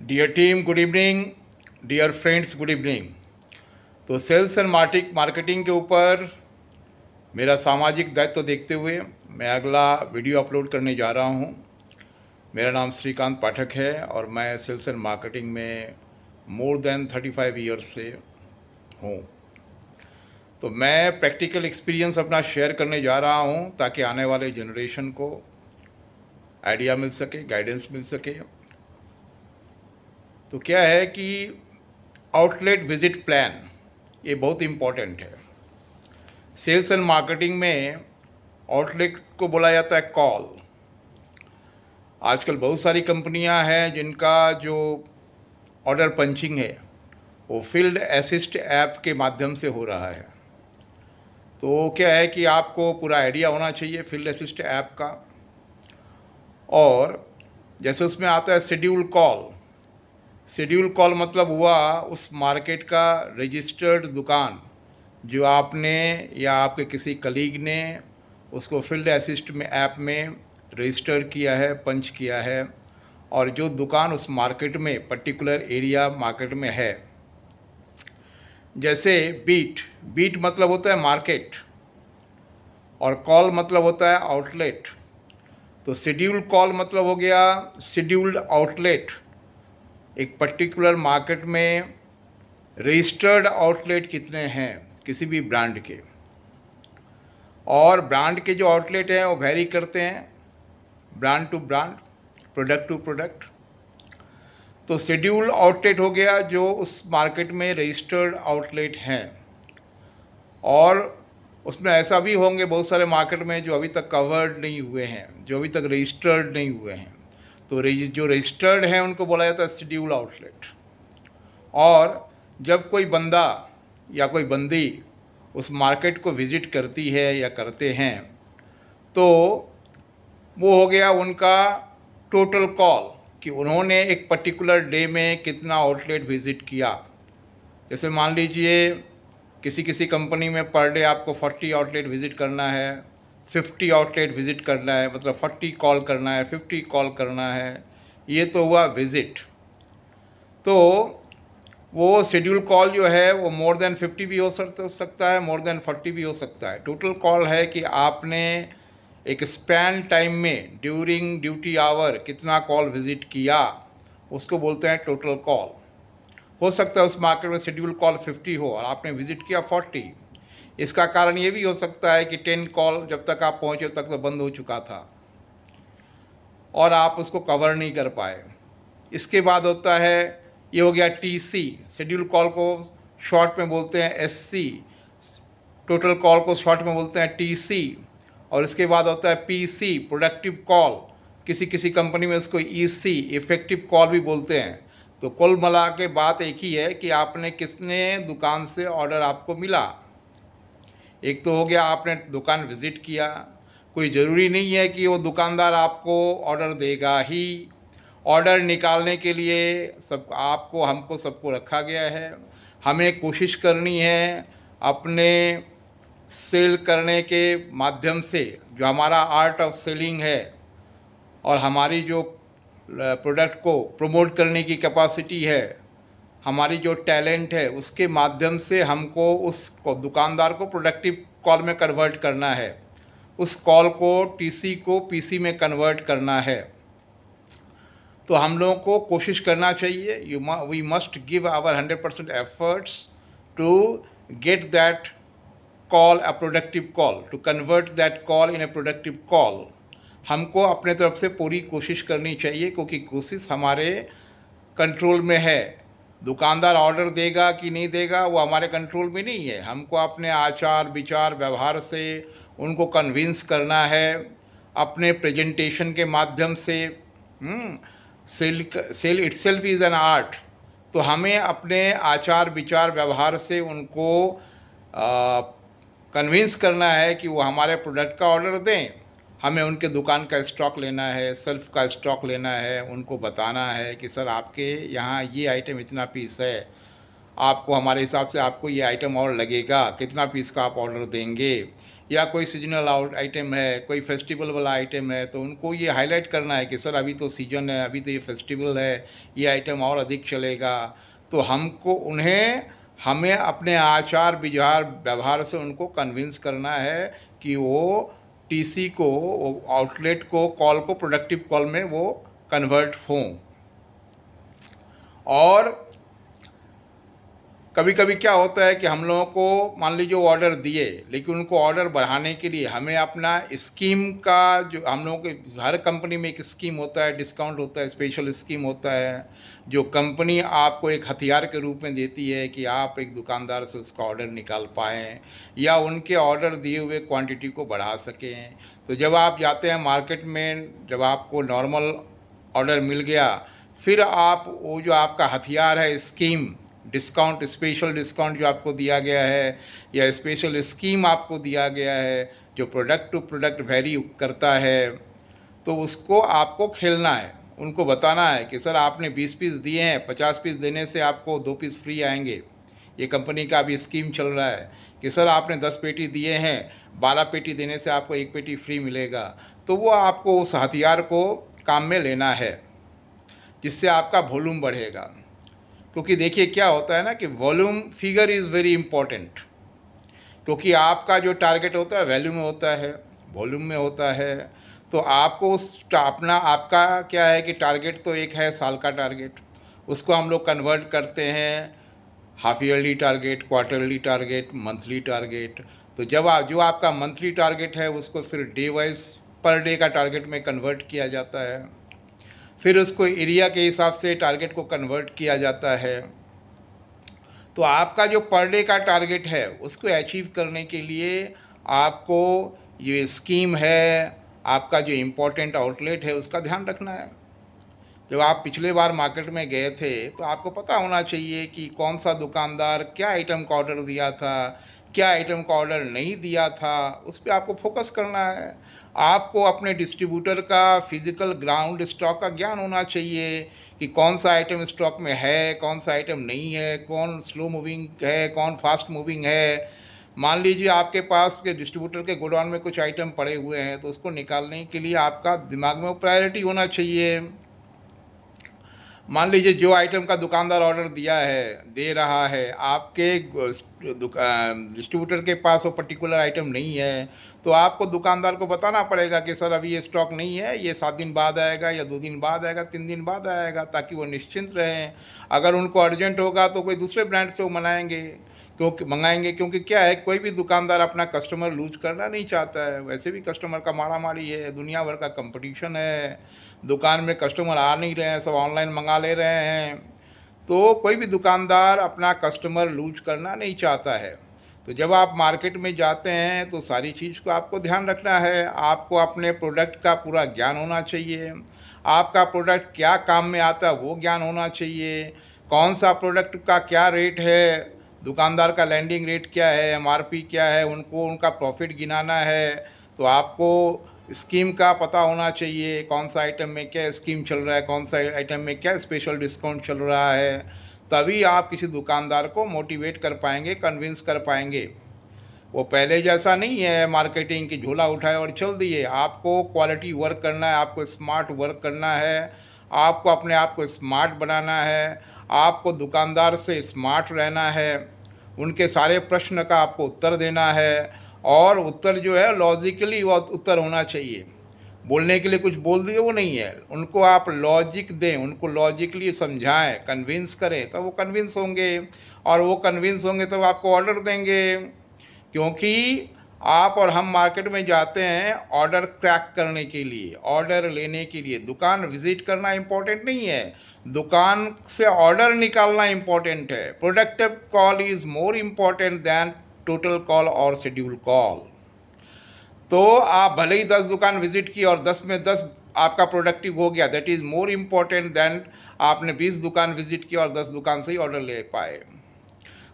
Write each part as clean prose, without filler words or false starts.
Dear team, good evening. Dear friends, good evening. तो sales and marketing के ऊपर मेरा सामाजिक दायित्व देखते हुए मैं अगला वीडियो अपलोड करने जा रहा हूं। मेरा नाम श्रीकांत पाठक है और मैं सेल्स एंड मार्केटिंग में मोर देन 35 ईयर्स से हूं। तो मैं प्रैक्टिकल एक्सपीरियंस अपना शेयर करने जा रहा हूं ताकि आने वाले जनरेशन को आइडिया मिल सके, गाइडेंस मिल सके। तो क्या है कि आउटलेट विजिट प्लान ये बहुत इम्पॉर्टेंट है। सेल्स एंड मार्केटिंग में आउटलेट को बोला जाता है कॉल। आजकल बहुत सारी कंपनियां हैं जिनका जो ऑर्डर पंचिंग है वो फील्ड असिस्ट ऐप के माध्यम से हो रहा है। तो क्या है कि आपको पूरा आइडिया होना चाहिए फील्ड असिस्ट ऐप का। और जैसे उसमें आता है शेड्यूल कॉल। शेड्यूल कॉल मतलब हुआ उस मार्केट का रजिस्टर्ड दुकान जो आपने या आपके किसी कलीग ने उसको फील्ड असिस्ट में ऐप में रजिस्टर किया है, पंच किया है, और जो दुकान उस मार्केट में पर्टिकुलर एरिया मार्केट में है। जैसे बीट मतलब होता है मार्केट और कॉल मतलब होता है आउटलेट। तो शेड्यूल कॉल मतलब हो गया शेड्यूल्ड आउटलेट। एक पर्टिकुलर मार्केट में रजिस्टर्ड आउटलेट कितने हैं किसी भी ब्रांड के, और ब्रांड के जो आउटलेट हैं वो वैरी करते हैं brand to brand, product to product. तो शेड्यूल आउटलेट हो गया जो उस मार्केट में रजिस्टर्ड आउटलेट हैं। और उसमें ऐसा भी होंगे बहुत सारे मार्केट में जो अभी तक कवर्ड नहीं हुए हैं, जो अभी तक रजिस्टर्ड नहीं हुए हैं। तो जो रजिस्टर्ड हैं उनको बोला जाता है शेड्यूल आउटलेट। और जब कोई बंदा या कोई बंदी उस मार्केट को विज़िट करती है या करते हैं तो वो हो गया उनका टोटल कॉल कि उन्होंने एक पर्टिकुलर डे में कितना आउटलेट विज़िट किया। जैसे मान लीजिए किसी किसी कंपनी में पर डे आपको 40 आउटलेट विज़िट करना है, 50 आउटलेट विज़िट करना है, मतलब 40 कॉल करना है, 50 कॉल करना है। ये तो हुआ विज़िट। तो वो शेड्यूल कॉल जो है वो मोर देन 50 भी हो सकता है, मोर देन 40 भी हो सकता है। टोटल कॉल है कि आपने एक स्पैन टाइम में ड्यूरिंग ड्यूटी आवर कितना कॉल विज़िट किया, उसको बोलते हैं टोटल कॉल। हो सकता है उस मार्केट में शेड्यूल कॉल 50 हो और आपने विज़िट किया 40। इसका कारण ये भी हो सकता है कि 10 कॉल जब तक आप पहुँचे तक तो बंद हो चुका था और आप उसको कवर नहीं कर पाए। इसके बाद होता है, ये हो गया टीसी, शेड्यूल कॉल को शॉर्ट में बोलते हैं एससी, टोटल कॉल को शॉर्ट में बोलते हैं टीसी। और इसके बाद होता है पीसी, प्रोडक्टिव कॉल। किसी किसी कंपनी में उसको ईसी, इफेक्टिव कॉल भी बोलते हैं। तो कुल मिला के बात एक ही है कि आपने किसने दुकान से ऑर्डर आपको मिला। एक तो हो गया आपने दुकान विज़िट किया, कोई ज़रूरी नहीं है कि वो दुकानदार आपको ऑर्डर देगा ही। ऑर्डर निकालने के लिए सब आपको हमको सबको रखा गया है। हमें कोशिश करनी है अपने सेल करने के माध्यम से, जो हमारा आर्ट ऑफ सेलिंग है और हमारी जो प्रोडक्ट को प्रमोट करने की कैपेसिटी है, हमारी जो टैलेंट है, उसके माध्यम से हमको उस दुकानदार को प्रोडक्टिव कॉल में कन्वर्ट करना है, उस कॉल को टीसी को पीसी में कन्वर्ट करना है। तो हम लोगों को कोशिश करना चाहिए, we must give our 100% efforts to get that call a productive call, to convert that call in a productive call. हमको अपने तरफ से पूरी कोशिश करनी चाहिए क्योंकि कोशिश हमारे कंट्रोल में है। दुकानदार ऑर्डर देगा कि नहीं देगा वो हमारे कंट्रोल में नहीं है। हमको अपने आचार विचार व्यवहार से उनको कन्विंस करना है, अपने प्रेजेंटेशन के माध्यम से। Sale itself is an art. तो हमें अपने आचार विचार व्यवहार से उनको कन्विंस करना है कि वो हमारे प्रोडक्ट का ऑर्डर दें। हमें उनके दुकान का स्टॉक लेना है, सेल्फ का स्टॉक लेना है, उनको बताना है कि सर आपके यहाँ ये आइटम इतना पीस है, आपको हमारे हिसाब से आपको ये आइटम और लगेगा, कितना पीस का आप ऑर्डर देंगे। या कोई सीजनल आउट आइटम है, कोई फेस्टिवल वाला आइटम है, तो उनको ये हाईलाइट करना है कि सर अभी तो सीजन है, अभी तो ये फेस्टिवल है, ये आइटम और अधिक चलेगा। तो हमको उन्हें हमें अपने आचार विचार व्यवहार से उनको कन्विंस करना है कि वो टीसी को, आउटलेट को, कॉल को प्रोडक्टिव कॉल में वो कन्वर्ट हों। और कभी कभी क्या होता है कि हम लोगों को मान लीजिए ऑर्डर दिए, लेकिन उनको ऑर्डर बढ़ाने के लिए हमें अपना स्कीम का, जो हम लोगों के हर कंपनी में एक स्कीम होता है, डिस्काउंट होता है, स्पेशल स्कीम होता है, जो कंपनी आपको एक हथियार के रूप में देती है कि आप एक दुकानदार से उसका ऑर्डर निकाल पाएँ या उनके ऑर्डर दिए हुए क्वांटिटी को बढ़ा सकें। तो जब आप जाते हैं मार्केट में, जब आपको नॉर्मल ऑर्डर मिल गया, फिर आप वो जो आपका हथियार है स्कीम, डिस्काउंट, स्पेशल डिस्काउंट जो आपको दिया गया है या स्पेशल स्कीम आपको दिया गया है जो प्रोडक्ट टू प्रोडक्ट वेरी करता है, तो उसको आपको खेलना है। उनको बताना है कि सर आपने 20 पीस दिए हैं, 50 पीस देने से आपको 2 पीस फ्री आएंगे। ये कंपनी का अभी स्कीम चल रहा है कि सर आपने 10 पेटी दिए हैं, 12 पेटी देने से आपको 1 पेटी फ्री मिलेगा। तो वो आपको उस हथियार को काम में लेना है, जिससे आपका वॉल्यूम बढ़ेगा। क्योंकि देखिए क्या होता है ना कि volume figure is very important, क्योंकि आपका जो टारगेट होता है वैल्यू में होता है, वॉल्यूम में होता है। तो आपको उस अपना आपका क्या है कि टारगेट तो एक है साल का टारगेट, उसको हम लोग कन्वर्ट करते हैं half yearly target, quarterly target, monthly target. तो जब जो आपका मंथली टारगेट है उसको फिर डे वाइज पर डे का टारगेट में कन्वर्ट किया जाता है, फिर उसको एरिया के हिसाब से टारगेट को कन्वर्ट किया जाता है। तो आपका जो पर डे का टारगेट है उसको अचीव करने के लिए आपको ये स्कीम है, आपका जो इम्पोर्टेंट आउटलेट है उसका ध्यान रखना है। जब आप पिछले बार मार्केट में गए थे तो आपको पता होना चाहिए कि कौन सा दुकानदार क्या आइटम का ऑर्डर दिया था, क्या आइटम का ऑर्डर नहीं दिया था, उस पर आपको फोकस करना है। आपको अपने डिस्ट्रीब्यूटर का फिजिकल ग्राउंड स्टॉक का ज्ञान होना चाहिए कि कौन सा आइटम स्टॉक में है, कौन सा आइटम नहीं है, कौन स्लो मूविंग है, कौन फास्ट मूविंग है। मान लीजिए आपके पास के डिस्ट्रीब्यूटर के गोडाउन में कुछ आइटम पड़े हुए हैं, तो उसको निकालने के लिए आपका दिमाग में वो प्रायोरिटी होना चाहिए। मान लीजिए जो आइटम का दुकानदार ऑर्डर दिया है, दे रहा है, आपके डिस्ट्रीब्यूटर के पास वो पर्टिकुलर आइटम नहीं है, तो आपको दुकानदार को बताना पड़ेगा कि सर अभी ये स्टॉक नहीं है, ये 7 दिन बाद आएगा या 2 दिन बाद आएगा, 3 दिन बाद आएगा, ताकि वो निश्चिंत रहें। अगर उनको अर्जेंट होगा तो कोई दूसरे ब्रांड से वो मंगाएंगे, क्योंकि क्या है, कोई भी दुकानदार अपना कस्टमर लूज करना नहीं चाहता है। वैसे भी कस्टमर का मारामारी है, दुनिया भर का कंपटीशन है, दुकान में कस्टमर आ नहीं रहे हैं, सब ऑनलाइन मंगा ले रहे हैं। तो कोई भी दुकानदार अपना कस्टमर लूज करना नहीं चाहता है। तो जब आप मार्केट में जाते हैं तो सारी चीज़ को आपको ध्यान रखना है। आपको अपने प्रोडक्ट का पूरा ज्ञान होना चाहिए, आपका प्रोडक्ट क्या काम में आता है वो ज्ञान होना चाहिए, कौन सा प्रोडक्ट का क्या रेट है, दुकानदार का लैंडिंग रेट क्या है, एमआरपी क्या है, उनको उनका प्रॉफिट गिनाना है। तो आपको स्कीम का पता होना चाहिए, कौन सा आइटम में क्या स्कीम चल रहा है, कौन सा आइटम में क्या स्पेशल डिस्काउंट चल रहा है। तभी आप किसी दुकानदार को मोटिवेट कर पाएंगे, कन्विंस कर पाएंगे। वो पहले जैसा नहीं है मार्केटिंग की झोला उठाए और चल दिए। आपको क्वालिटी वर्क करना है, आपको स्मार्ट वर्क करना है, आपको अपने आप को स्मार्ट बनाना है, आपको दुकानदार से स्मार्ट रहना है, उनके सारे प्रश्न का आपको उत्तर देना है। और उत्तर जो है लॉजिकली वो उत्तर होना चाहिए। बोलने के लिए कुछ बोल दिए वो नहीं है, उनको आप लॉजिक दें, उनको लॉजिकली समझाएं, कन्विंस करें, तब वो कन्विंस होंगे। और वो कन्विंस होंगे तब आपको ऑर्डर देंगे। क्योंकि आप और हम मार्केट में जाते हैं ऑर्डर क्रैक करने के लिए, ऑर्डर लेने के लिए। दुकान विजिट करना इम्पोर्टेंट नहीं है, दुकान से ऑर्डर निकालना इम्पोर्टेंट है। Productive call is more important than total call और शेड्यूल कॉल। तो आप भले ही 10 दुकान विजिट की और 10 में 10 आपका प्रोडक्टिव हो गया, that is more important than आपने 20 दुकान विजिट की और 10 दुकान से ही ऑर्डर ले पाए।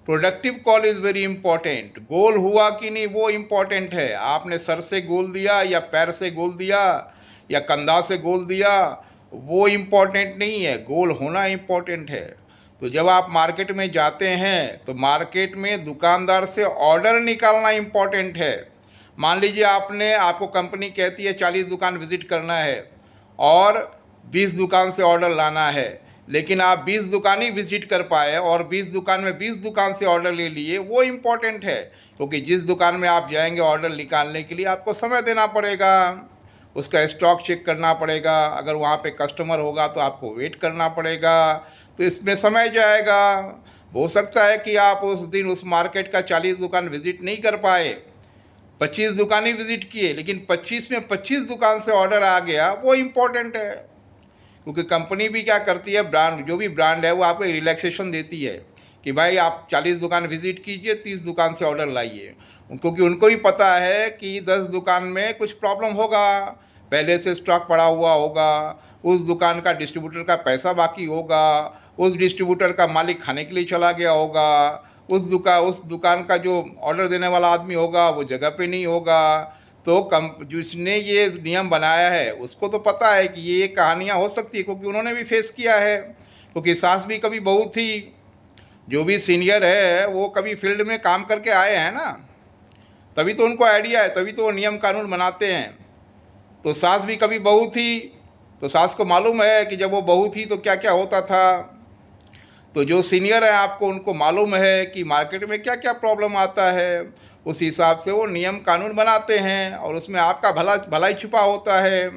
Productive call is very important. Goal हुआ कि नहीं वो इम्पॉर्टेंट है। आपने सर से गोल दिया या पैर से गोल दिया या कंधा से गोल दिया, वो इम्पॉर्टेंट नहीं है, गोल होना इम्पॉर्टेंट है। तो जब आप मार्केट में जाते हैं तो मार्केट में दुकानदार से ऑर्डर निकालना इम्पॉर्टेंट है। मान लीजिए आपको कंपनी कहती है 40 दुकान विज़िट करना है और 20 दुकान से ऑर्डर लाना है, लेकिन आप 20 दुकान ही विज़िट कर पाए और 20 दुकान में 20 दुकान से ऑर्डर ले लिए, वो इम्पॉर्टेंट है। क्योंकि जिस दुकान में आप जाएंगे ऑर्डर निकालने के लिए, आपको समय देना पड़ेगा, उसका स्टॉक चेक करना पड़ेगा, अगर वहाँ पे कस्टमर होगा तो आपको वेट करना पड़ेगा, तो इसमें समय जाएगा। हो सकता है कि आप उस दिन उस मार्केट का 40 दुकान विज़िट नहीं कर पाए, 25 दुकानें विज़िट किए, लेकिन 25 में 25 दुकान से ऑर्डर आ गया, वो इम्पोर्टेंट है। क्योंकि कंपनी भी क्या करती है, ब्रांड जो भी ब्रांड है वो आपको रिलैक्सेशन देती है कि भाई आप 40 दुकान विज़िट कीजिए, 30 दुकान से ऑर्डर लाइए, क्योंकि उनको भी पता है कि 10 दुकान में कुछ प्रॉब्लम होगा, पहले से स्टॉक पड़ा हुआ होगा, उस दुकान का डिस्ट्रीब्यूटर का पैसा बाकी होगा, उस डिस्ट्रीब्यूटर का मालिक खाने के लिए चला गया होगा, उस दुकान का जो ऑर्डर देने वाला आदमी होगा वो जगह पे नहीं होगा। तो जिसने ये नियम बनाया है उसको तो पता है कि ये कहानियाँ हो सकती है, क्योंकि उन्होंने भी फेस किया है, क्योंकि सास भी कभी बहू थी। जो भी सीनियर है वो कभी फील्ड में काम करके आए हैं ना, तभी तो उनको आइडिया है, तभी तो वो नियम कानून बनाते हैं। तो सास भी कभी बहू थी, तो सास को मालूम है कि जब वो बहू थी तो क्या क्या होता था। तो जो सीनियर है आपको, उनको मालूम है कि मार्केट में क्या क्या प्रॉब्लम आता है, उस हिसाब से वो नियम कानून बनाते हैं और उसमें आपका भलाई छुपा होता है।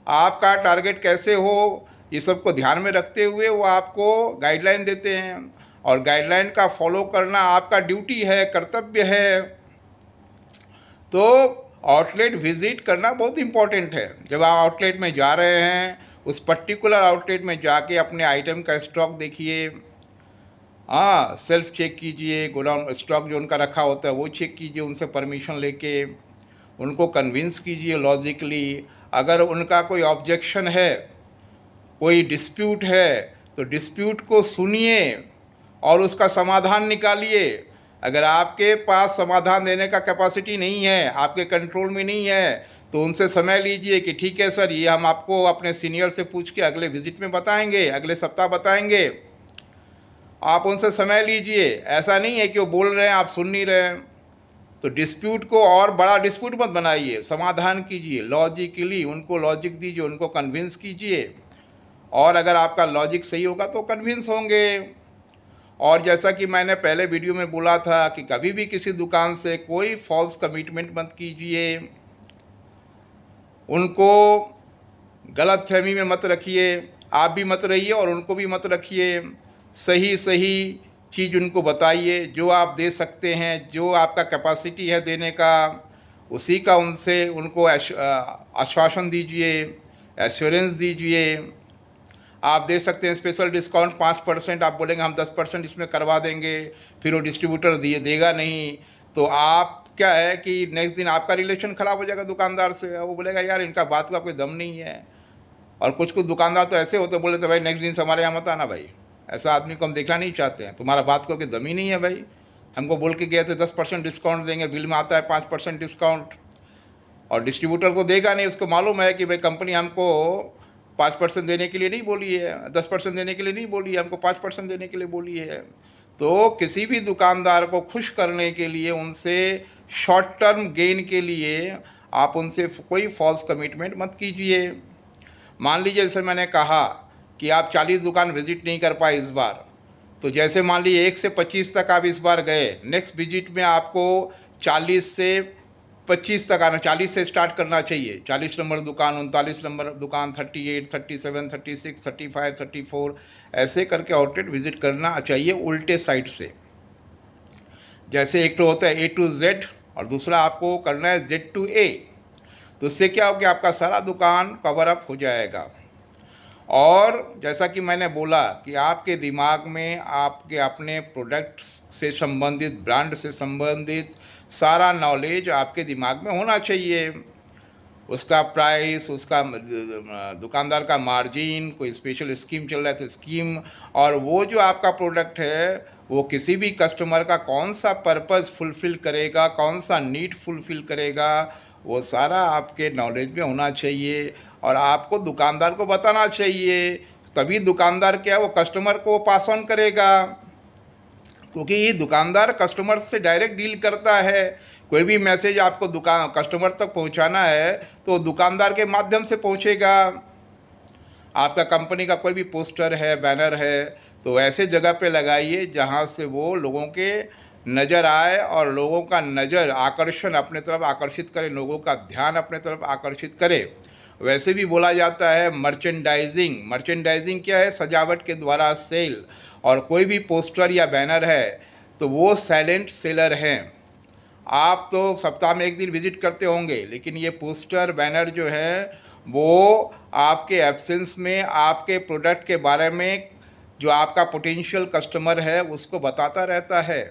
आपका टारगेट कैसे हो, ये सब को ध्यान में रखते हुए वो आपको गाइडलाइन देते हैं, और गाइडलाइन का फॉलो करना आपका ड्यूटी है, कर्तव्य है। तो आउटलेट विज़िट करना बहुत इम्पॉर्टेंट है। जब आप आउटलेट में जा रहे हैं, उस पर्टिकुलर आउटलेट में जाके अपने आइटम का स्टॉक देखिए, हाँ, सेल्फ चेक कीजिए, गोडाउन स्टॉक जो उनका रखा होता है वो चेक कीजिए, उनसे परमिशन लेके उनको कन्विंस कीजिए लॉजिकली। अगर उनका कोई ऑब्जेक्शन है, कोई डिस्प्यूट है, तो डिस्प्यूट को सुनिए और उसका समाधान निकालिए। अगर आपके पास समाधान देने का कैपेसिटी नहीं है, आपके कंट्रोल में नहीं है, तो उनसे समय लीजिए कि ठीक है सर, ये हम आपको अपने सीनियर से पूछ के अगले विज़िट में बताएंगे, अगले सप्ताह बताएंगे। आप उनसे समय लीजिए, ऐसा नहीं है कि वो बोल रहे हैं आप सुन नहीं रहे हैं। तो डिस्प्यूट को और बड़ा डिस्प्यूट मत बनाइए, समाधान कीजिए लॉजिकली, उनको लॉजिक दीजिए, उनको कन्विंस कीजिए, और अगर आपका लॉजिक सही होगा तो कन्विंस होंगे। और जैसा कि मैंने पहले वीडियो में बोला था कि कभी भी किसी दुकान से कोई फॉल्स कमिटमेंट मत कीजिए, उनको गलत फहमी में मत रखिए, आप भी मत रहिए और उनको भी मत रखिए। सही सही चीज़ उनको बताइए, जो आप दे सकते हैं, जो आपका कैपेसिटी है देने का, उसी का उनको आश्वासन दीजिए, एश्योरेंस दीजिए। आप दे सकते हैं स्पेशल डिस्काउंट 5%, आप बोलेंगे हम 10% इसमें करवा देंगे, फिर वो डिस्ट्रीब्यूटर देगा नहीं, तो आप क्या है कि नेक्स्ट दिन आपका रिलेशन ख़राब हो जाएगा दुकानदार से, वो बोलेगा यार इनका बात का कोई दम नहीं है। और कुछ दुकानदार तो ऐसे होते, बोले तो भाई नेक्स्ट दिन से हमारे यहाँ मत आना भाई, ऐसा आदमी को हम देखना नहीं चाहते हैं, तुम्हारा बात का कोई दम ही नहीं है भाई। हमको बोल के गए थे 10% डिस्काउंट देंगे, बिल में आता है 5% डिस्काउंट, और डिस्ट्रीब्यूटर तो देगा नहीं, उसको मालूम है कि भाई कंपनी हमको 5% देने के लिए नहीं बोली है, 10% देने के लिए नहीं बोली है, हमको 5% देने के लिए बोली है। तो किसी भी दुकानदार को खुश करने के लिए, उनसे शॉर्ट टर्म गेन के लिए आप उनसे कोई फॉल्स कमिटमेंट मत कीजिए। मान लीजिए जैसे मैंने कहा कि आप 40 दुकान विज़िट नहीं कर पाए इस बार, तो जैसे मान लीजिए 1 से 25 तक आप इस बार गए, नेक्स्ट विजिट में आपको 40 से 25 तक आना, 40 से स्टार्ट करना चाहिए। 40 नंबर दुकान, 39 नंबर दुकान, 38, 37, 36, 35, 34, ऐसे करके आउटलेट विज़िट करना चाहिए उल्टे साइड से। जैसे एक तो होता है A to Z और दूसरा आपको करना है Z to A। तो उससे क्या हो कि आपका सारा दुकान कवर अप हो जाएगा। और जैसा कि मैंने बोला कि आपके दिमाग में आपके अपने प्रोडक्ट से संबंधित, ब्रांड से संबंधित सारा नॉलेज आपके दिमाग में होना चाहिए। उसका प्राइस, उसका दुकानदार का मार्जिन, कोई स्पेशल स्कीम चल रहा है तो स्कीम, और वो जो आपका प्रोडक्ट है वो किसी भी कस्टमर का कौन सा पर्पज़ फुलफ़िल करेगा, कौन सा नीड फुलफ़िल करेगा, वो सारा आपके नॉलेज में होना चाहिए और आपको दुकानदार को बताना चाहिए। तभी दुकानदार क्या है, वो कस्टमर को पास ऑन करेगा। क्योंकि ये दुकानदार कस्टमर से डायरेक्ट डील करता है। कोई भी मैसेज आपको दुकान कस्टमर तक पहुंचाना है तो दुकानदार के माध्यम से पहुंचेगा। आपका कंपनी का कोई भी पोस्टर है, बैनर है, तो ऐसे जगह पे लगाइए जहां से वो लोगों के नज़र आए और लोगों का नज़र आकर्षण अपने तरफ आकर्षित करे, लोगों का ध्यान अपने तरफ आकर्षित करे। वैसे भी बोला जाता है मर्चेंडाइजिंग। मर्चेंडाइजिंग क्या है? सजावट के द्वारा सेल। और कोई भी पोस्टर या बैनर है तो वो साइलेंट सेलर हैं। आप तो सप्ताह में एक दिन विजिट करते होंगे, लेकिन ये पोस्टर बैनर जो है वो आपके एब्सेंस में आपके प्रोडक्ट के बारे में जो आपका पोटेंशियल कस्टमर है उसको बताता रहता है।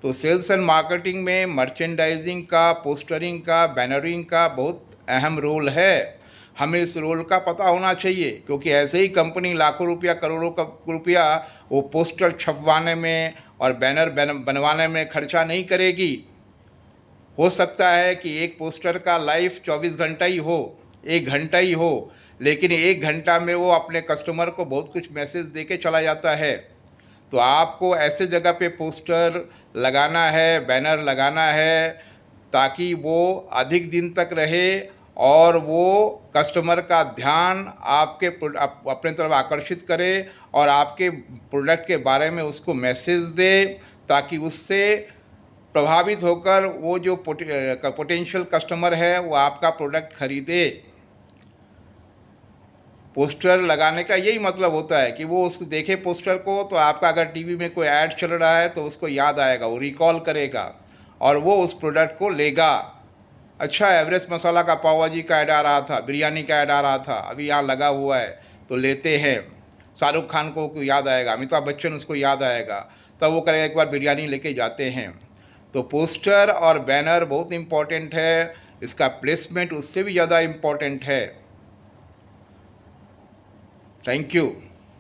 तो सेल्स एंड मार्केटिंग में मर्चेंडाइजिंग का, पोस्टरिंग का, बैनरिंग का बहुत अहम रोल है। हमें इस रोल का पता होना चाहिए, क्योंकि ऐसे ही कंपनी लाखों रुपया, करोड़ों का रुपया वो पोस्टर छपवाने में और बैनर बनवाने में खर्चा नहीं करेगी। हो सकता है कि एक पोस्टर का लाइफ 24 घंटा ही हो, 1 घंटा ही हो, लेकिन 1 घंटा में वो अपने कस्टमर को बहुत कुछ मैसेज दे के चला जाता है। तो आपको ऐसे जगह पे पोस्टर लगाना है, बैनर लगाना है, ताकि वो अधिक दिन तक रहे और वो कस्टमर का ध्यान अपने तरफ आकर्षित करे और आपके प्रोडक्ट के बारे में उसको मैसेज दे, ताकि उससे प्रभावित होकर वो जो पोटेंशियल कस्टमर है वो आपका प्रोडक्ट खरीदे। पोस्टर लगाने का यही मतलब होता है कि वो उसको देखे पोस्टर को, तो आपका अगर टीवी में कोई ऐड चल रहा है तो उसको याद आएगा, वो रिकॉल करेगा और वो उस प्रोडक्ट को लेगा। अच्छा, एवरेस्ट मसाला का पाव भाजी का ऐड आ रहा था, बिरयानी का ऐड आ रहा था, अभी यहाँ लगा हुआ है तो लेते हैं। शाहरुख खान को याद आएगा, अमिताभ बच्चन उसको याद आएगा, तब वो करेगा एक बार बिरयानी लेके जाते हैं। तो पोस्टर और बैनर बहुत इम्पॉर्टेंट है, इसका प्लेसमेंट उससे भी ज़्यादा इम्पॉर्टेंट है। Thank you.